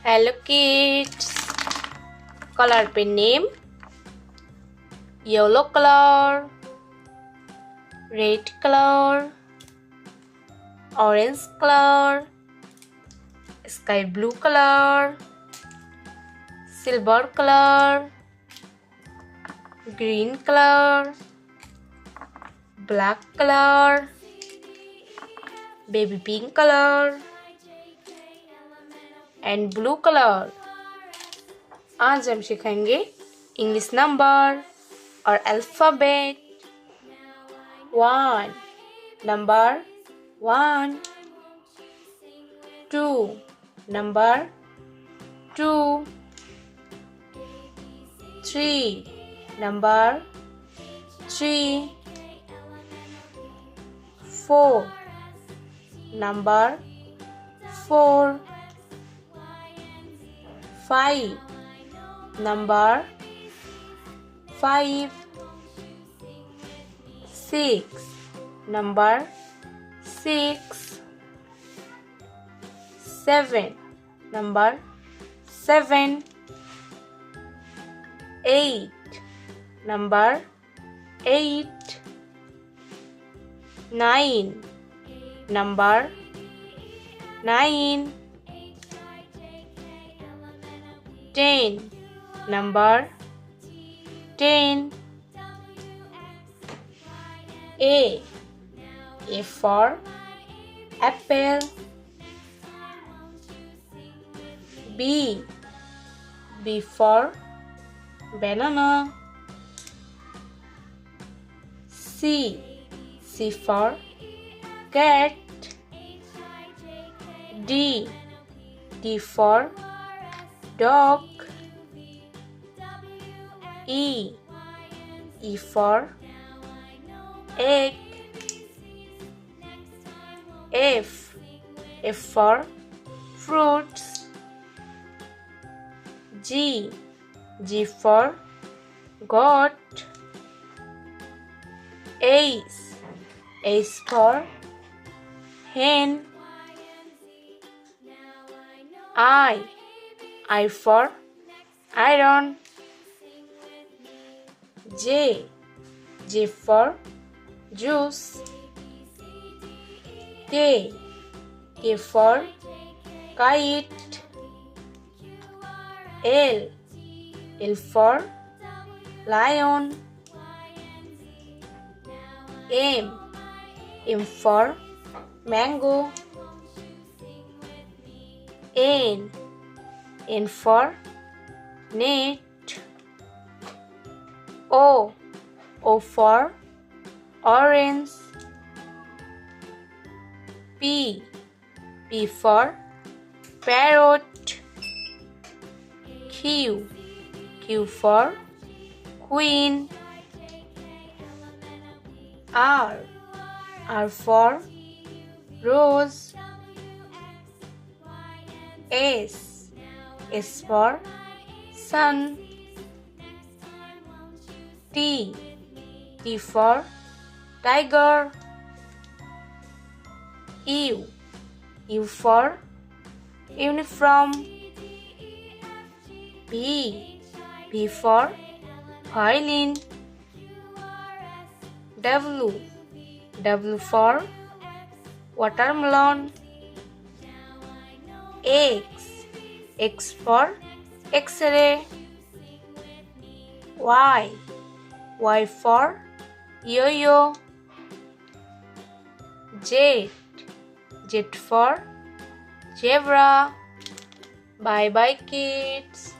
Hello kids. Color pen name: yellow color, red color, orange color, sky blue color, silver color, green color, black color, baby pink color and blue color. आज हम सीखेंगे English number और alphabet. 1. Number 1. 2. Number 2. 3. Number 3. 4. Number 4. 5. Number 5. 6. Number 6. 7. Number 7. 8. Number 8. 9. Number 9. 10. Number 10. A for apple. B for banana. C for cat. D for dog. E for egg. F for fruits. G for goat. H for hen. I for iron. J for juice. K for kite. L for lion. M for mango. N for net. O for orange. P for parrot. Q for queen. R for rose. S for sun. T for tiger. U for uniform. V for violin. W for watermelon. X for X-ray. Y for yo-yo. Z for zebra. Bye bye kids.